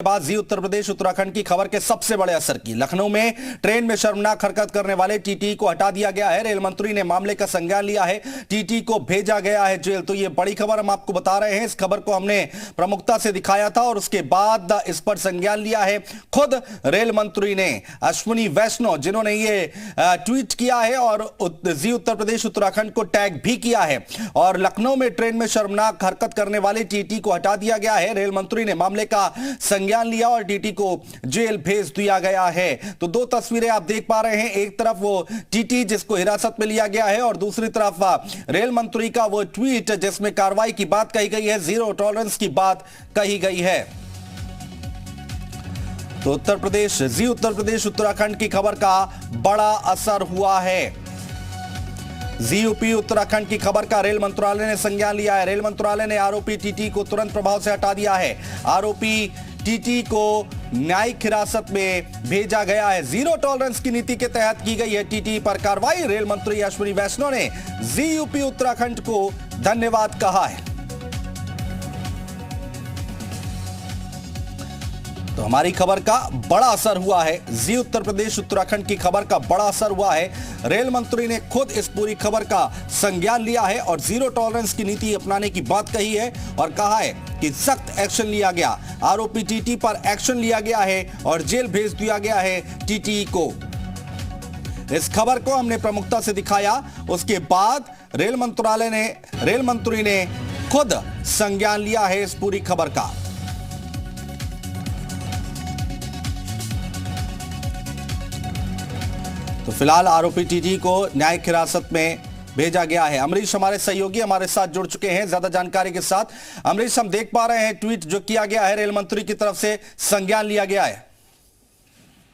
बाद जी उत्तर प्रदेश उत्तराखंड की खबर के सबसे बड़े असर की। लखनऊ में ट्रेन में शर्मनाक हरकत करने वाले टीटी को हटा दिया गया है। रेल मंत्री ने मामले का संज्ञान लिया है। टीटी को भेजा गया है जेल। तो ये बड़ी खबर हम आपको बता रहे हैं। इस खबर को हमने प्रमुखता से दिखाया था और उसके बाद इस पर संज्ञान लिया है खुद रेल मंत्री ने, अश्विनी वैष्णव, जिन्होंने ये ट्वीट किया है और जी उत्तर प्रदेश उत्तराखंड को टैग भी किया है। और लखनऊ में ट्रेन में शर्मनाक हरकत करने वाले टीटी को हटा दिया गया है। रेल मंत्री ने मामले का संज्ञान लिया और टीटी को जेल भेज दिया गया है। तो दो तस्वीरें आप देख पा रहे हैं। एक तरफ वो टीटी जिसको हिरासत में लिया गया है और दूसरी तरफ रेल मंत्री का वो ट्वीट जिसमें कार्रवाई की बात कही गई है, जीरो टॉलरेंस की बात कही गई है। तो उत्तर प्रदेश उत्तराखंड की खबर का बड़ा असर हुआ है। जीयूपी उत्तराखंड की खबर का रेल मंत्रालय ने संज्ञान लिया है। रेल मंत्रालय ने आरोपी टीटी को तुरंत प्रभाव से हटा दिया है। आरोपी टीटी को न्यायिक हिरासत में भेजा गया है। जीरो टॉलरेंस की नीति के तहत की गई है टीटी पर कार्रवाई। रेल मंत्री अश्विनी वैष्णव ने जीयूपी उत्तराखंड को धन्यवाद कहा है। तो हमारी खबर का बड़ा असर हुआ है। जी उत्तर प्रदेश उत्तराखंड की खबर का बड़ा असर हुआ है। रेल मंत्री ने खुद इस पूरी खबर का संज्ञान लिया है और जीरो टॉलरेंस की नीति अपनाने की बात कही है और कहा है कि सख्त एक्शन लिया गया। आरोपी टीटी पर एक्शन लिया गया है और जेल भेज दिया गया है टीटी को। इस खबर को हमने प्रमुखता से दिखाया। उसके बाद रेल मंत्री ने खुद संज्ञान लिया है इस पूरी खबर का। तो फिलहाल आरोपी टीटी को न्यायिक हिरासत में भेजा गया है। अमरीश हमारे सहयोगी हमारे साथ जुड़ चुके हैं ज्यादा जानकारी के साथ। अमरीश, हम देख पा रहे हैं ट्वीट जो किया गया है, रेल मंत्री की तरफ से संज्ञान लिया गया है।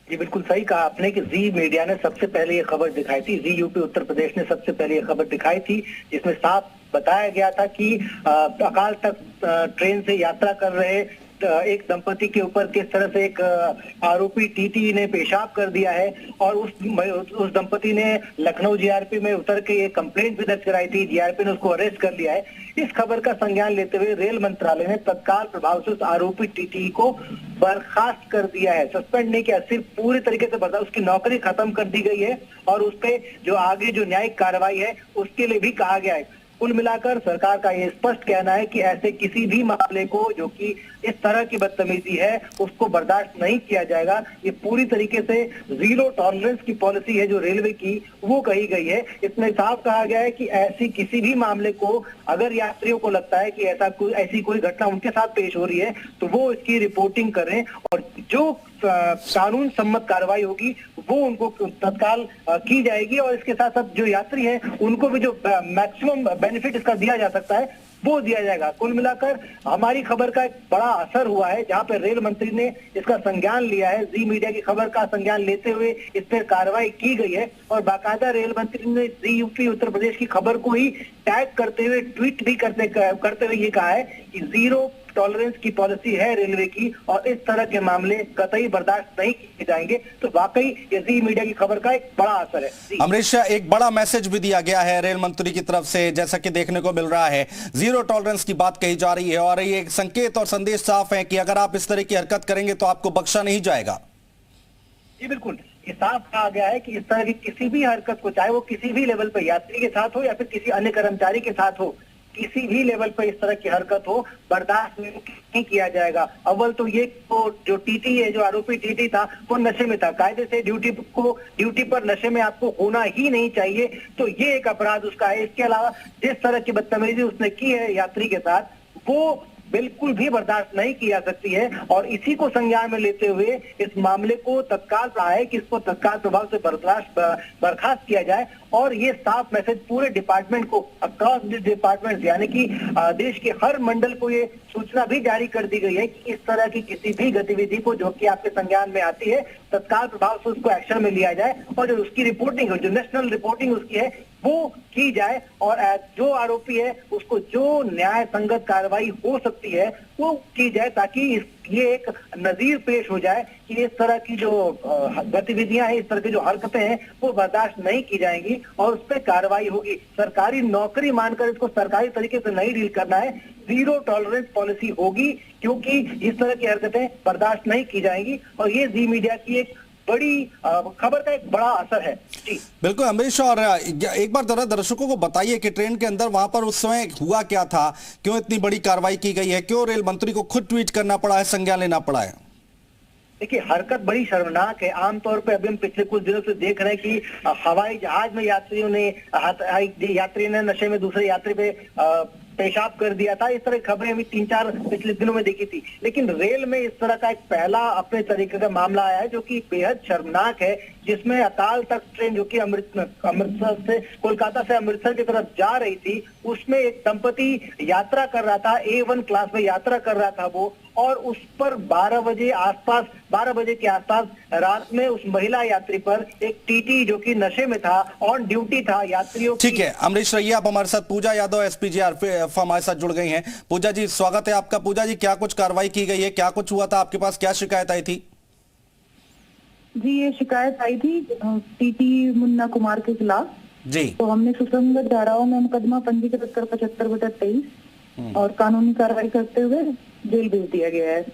जी बिल्कुल सही कहा आपने कि जी मीडिया ने सबसे पहले ये खबर दिखाई थी। जी यूपी उत्तर प्रदेश ने सबसे पहले ये खबर दिखाई थी जिसमें साफ बताया गया था कि अकाल तख्त ट्रेन से यात्रा कर रहे एक दंपति के ऊपर किस तरह से एक आरोपी टीटी ने पेशाब कर दिया है और उस दंपति ने लखनऊ जीआरपी में उतर के ये कंप्लेंट भी दर्ज कराई थी। जीआरपी ने उसको अरेस्ट कर लिया है। इस खबर का संज्ञान लेते हुए रेल मंत्रालय ने तत्काल प्रभाव से उस आरोपी टीटी को बर्खास्त कर दिया है। सस्पेंड नहीं किया, सिर्फ पूरी तरीके से बर्खास्त, उसकी नौकरी खत्म कर दी गई है और उस पे जो आगे जो न्यायिक कार्रवाई है उसके लिए भी कहा गया है। कुल मिलाकर सरकार का ये स्पष्ट कहना है कि ऐसे किसी भी मामले को जो कि इस तरह की बदतमीजी है उसको बर्दाश्त नहीं किया जाएगा। ये पूरी तरीके से जीरो टॉलरेंस की पॉलिसी है जो रेलवे की, वो कही गई है। इसमें साफ कहा गया है कि ऐसी किसी भी मामले को अगर यात्रियों को लगता है कि ऐसी कोई घटना उनके साथ पेश हो रही है तो वो इसकी रिपोर्टिंग करें और जो कानून सम्मत कार्रवाई होगी वो उनको तत्काल की जाएगी और इसके साथ साथ जो यात्री हैं उनको भी जो मैक्सिमम बेनिफिट इसका दिया जा सकता है वो दिया जाएगा। कुल मिलाकर हमारी खबर का एक बड़ा असर हुआ है जहां पर रेल मंत्री ने इसका संज्ञान लिया है। जी मीडिया की खबर का संज्ञान लेते हुए इस पर कार्रवाई की गई है और बाकायदा रेल मंत्री ने जी यूपी उत्तर प्रदेश की खबर को ही टैग करते हुए ट्वीट भी करते हुए ये कहा है कि जीरो टॉलरेंस की पॉलिसी है रेलवे की और इस तरह के मामले कतई बर्दाश्त नहीं किए जाएंगे। तो वाकई ये जी मीडिया की खबर का एक बड़ा असर है। अमरीश, एक बड़ा मैसेज भी दिया गया है रेल मंत्री की तरफ से, जैसा कि देखने को मिल रहा है। जीरो टॉलरेंस की बात कही जा रही है और ये संकेत और संदेश साफ है कि अगर आप इस तरह की हरकत करेंगे तो आपको बख्शा नहीं जाएगा। जी बिल्कुल, ये साफ कहा गया है कि इस तरह की किसी भी हरकत को, चाहे वो किसी भी लेवल पर यात्री के साथ हो या फिर किसी अन्य कर्मचारी के साथ हो, किसी भी लेवल पर इस तरह की हरकत हो बर्दाश्त नहीं किया जाएगा। अव्वल तो ये जो टीटी है, जो आरोपी टीटी था, वो नशे में था। कायदे से ड्यूटी पर नशे में आपको होना ही नहीं चाहिए, तो ये एक अपराध उसका है। इसके अलावा जिस तरह की बदतमीजी उसने की है यात्री के साथ वो बिल्कुल भी बर्दाश्त नहीं की जा सकती है और इसी को संज्ञान में लेते हुए इस मामले को तत्काल है कि इसको तत्काल प्रभाव से बर्खास्त किया जाए और ये साफ मैसेज पूरे डिपार्टमेंट को, अक्रॉस डिपार्टमेंट, यानी कि देश के हर मंडल को ये सूचना भी जारी कर दी गई है कि इस तरह की किसी भी गतिविधि को जो कि आपके संज्ञान में आती है तत्काल प्रभाव से उसको एक्शन में लिया जाए और जो उसकी रिपोर्टिंग, जो नेशनल रिपोर्टिंग उसकी है वो की जाए और जो आरोपी है उसको जो न्याय संगत कार्रवाई हो सकती है वो की जाए, ताकि ये एक नजीर पेश हो जाए कि इस तरह की जो गतिविधियां हैं, इस तरह की जो हरकतें हैं वो बर्दाश्त नहीं की जाएंगी और उस पर कार्रवाई होगी। सरकारी नौकरी मानकर इसको सरकारी तरीके से नहीं डील करना है, जीरो टॉलरेंस पॉलिसी होगी, क्योंकि इस तरह की हरकतें बर्दाश्त नहीं की जाएंगी और ये जी मीडिया की एक बड़ी खबर का एक बड़ा असर है। जी बिल्कुल अमरीश, और एक बार जरा दर्शकों को बताइए कि ट्रेन के अंदर वहां पर उस समय हुआ क्या था, क्यों इतनी बड़ी कार्रवाई की गई है, क्यों रेल मंत्री को खुद ट्वीट करना पड़ा है, संज्ञान लेना पड़ा है? देखिए, हरकत बड़ी शर्मनाक है। आमतौर पे अभी हम पिछले कुछ दिनों से देख रहे हैं कि हवाई जहाज में यात्री ने नशे में दूसरे यात्री पे पेशाब कर दिया था। इस तरह की खबरें अभी 3-4 पिछले दिनों में देखी थी, लेकिन रेल में इस तरह का एक पहला अपने तरीके का मामला आया है जो कि बेहद शर्मनाक है, जिसमें अकाल तख्त ट्रेन जो कि अमृतसर से कोलकाता से अमृतसर की तरफ जा रही थी, उसमें एक दंपति यात्रा कर रहा था, A1 क्लास में यात्रा कर रहा था वो, और उस पर 12 बजे के आसपास रात में उस महिला यात्री पर एक टीटी जो कि नशे में था, ऑन ड्यूटी था, यात्रियों ठीक है अमरीश रहिए आप हमारे साथ। पूजा यादव एसपीजीआरपी हमारे साथ जुड़ गई हैं। पूजा जी स्वागत है आपका। पूजा जी, क्या कुछ कार्रवाई की गई है, क्या कुछ हुआ था, आपके पास क्या शिकायत आई थी? जी, ये शिकायत आई थी टीटी मुन्ना कुमार के खिलाफ जी। तो हमने सुसंगत धाराओं में मुकदमा पंजीकृत कर 75/23 और कानूनी कार्रवाई करते हुए जेल भेज दिया गया है।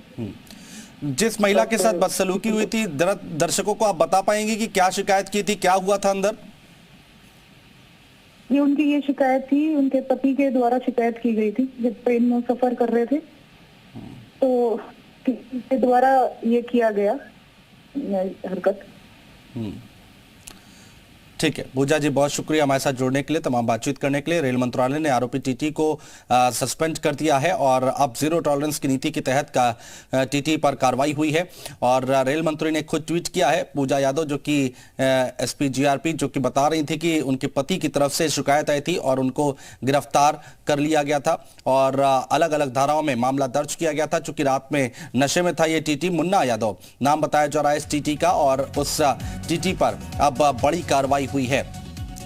जिस महिला के साथ बदसलूकी हुई थी, दर्शकों को आप बता पाएंगे कि क्या शिकायत की थी, क्या हुआ था अंदर? ये उनकी ये शिकायत थी, उनके पति के द्वारा शिकायत की गई थी। जब ट्रेन में सफर कर रहे थे तो के द्वारा ये किया गया हरकत। ठीक है पूजा जी, बहुत शुक्रिया हमारे साथ जुड़ने के लिए, तमाम बातचीत करने के लिए। रेल मंत्रालय ने आरोपी टीटी को सस्पेंड कर दिया है और अब जीरो टॉलरेंस की नीति के तहत का टीटी पर कार्रवाई हुई है और रेल मंत्री ने खुद ट्वीट किया है। पूजा यादव जो कि एसपीजीआरपी जो कि बता रही थी कि उनके पति की तरफ से शिकायत आई थी और उनको गिरफ्तार कर लिया गया था और अलग अलग धाराओं में मामला दर्ज किया गया था। चूंकि रात में नशे में था ये टीटी, मुन्ना यादव नाम बताया जा रहा है इस टीटी का, और उस टीटी पर अब बड़ी कार्रवाई हुई है।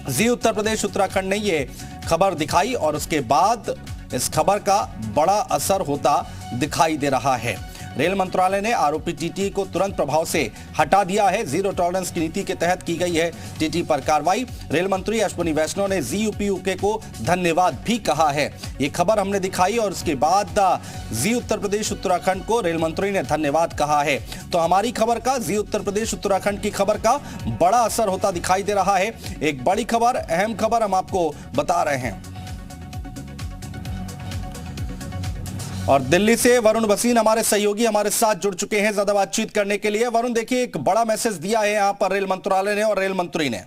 जी उत्तर प्रदेश उत्तराखंड ने ये खबर दिखाई और उसके बाद इस खबर का बड़ा असर होता दिखाई दे रहा है। रेल मंत्रालय ने आरोपी टीटी को तुरंत प्रभाव से हटा दिया है। जीरो टॉलरेंस की नीति के तहत की गई है टीटी पर कार्रवाई। रेल मंत्री अश्विनी वैष्णव ने जीयूपीयूके को धन्यवाद भी कहा है। ये खबर हमने दिखाई और उसके बाद जी उत्तर प्रदेश उत्तराखंड को रेल मंत्री ने धन्यवाद कहा है। तो हमारी खबर का, जी उत्तर प्रदेश उत्तराखंड की खबर का बड़ा असर होता दिखाई दे रहा है। एक बड़ी खबर, अहम खबर हम आपको बता रहे हैं। और दिल्ली से वरुण भसीन हमारे सहयोगी हमारे साथ जुड़ चुके हैं ज्यादा बातचीत करने के लिए। वरुण, देखिए एक बड़ा मैसेज दिया है यहां पर रेल मंत्रालय ने और रेल मंत्री ने।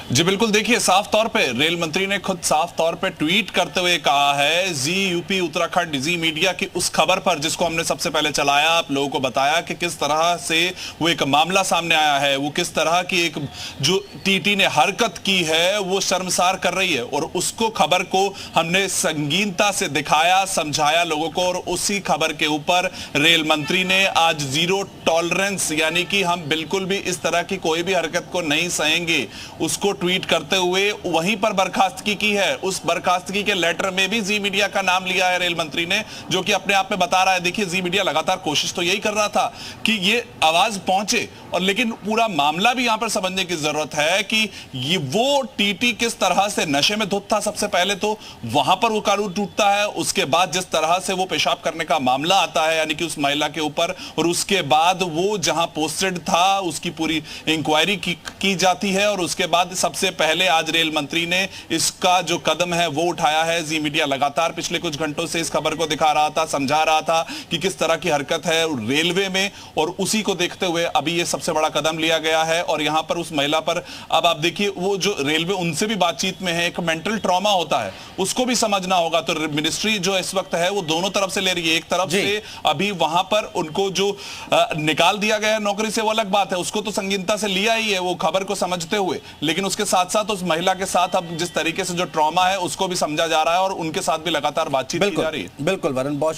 जी बिल्कुल, देखिए साफ तौर पे रेल मंत्री ने खुद साफ तौर पे ट्वीट करते हुए कहा है जी यूपी उत्तराखंड जी मीडिया की उस खबर पर जिसको हमने सबसे पहले चलाया, आप लोगों को बताया कि किस तरह से वो एक मामला सामने आया है, वो किस तरह की एक जो टीटी ने हरकत की है वो शर्मसार कर रही है और उसको खबर को हमने संगीनता से दिखाया, समझाया लोगों को और उसी खबर के ऊपर रेल मंत्री ने आज जीरो टॉलरेंस यानी कि हम बिल्कुल भी इस तरह की कोई भी हरकत को नहीं सहेंगे उसको ट्वीट करते हुए वहीं पर बर्खास्तगी की है। उस बर्खास्तगी के लेटर में भी जी मीडिया का नाम लिया है रेल मंत्री ने, जो कि अपने आप में बता रहा है। देखिए जी मीडिया लगातार कोशिश तो यही कर रहा था कि ये आवाज पहुंचे, और लेकिन पूरा मामला भी यहां पर समझने की जरूरत है कि ये वो टीटी किस तरह से नशे में धुत था। सबसे पहले तो वहां पर वो कानून टूटता है, उसके बाद जिस तरह से वो पेशाब करने का मामला आता है यानी कि उस महिला के ऊपर, और उसके बाद वो जहां पोस्टेड था उसकी पूरी इंक्वायरी की जाती है और उसके बाद सबसे पहले आज रेल मंत्री ने इसका जो कदम है वो उठाया है। जी मीडिया लगातार पिछले कुछ घंटों से इस खबर को दिखा रहा था, समझा रहा था कि किस तरह की हरकत है रेलवे में, और उसी को देखते हुए अभी ये सबसे बड़ा कदम लिया गया है। और यहां पर उस महिला पर अब आप देखिए, वो जो रेलवे उनसे भी बातचीत में है, एक मेंटल ट्रॉमा होता है उसको भी समझना होगा। तो मिनिस्ट्री जो इस वक्त है वो दोनों तरफ से ले रही है। एक तरफ से अभी वहां पर उनको जो निकाल दिया गया है नौकरी से वो अलग बात है, उसको तो संगीनता से लिया ही है वो खबर को समझते हुए, लेकिन उसके साथ साथ उस महिला के साथ अब जिस तरीके से जो ट्रॉमा है उसको भी समझा जा रहा है और उनके साथ भी लगातार बातचीत की जा रही है। बिल्कुल वरुण, बहुत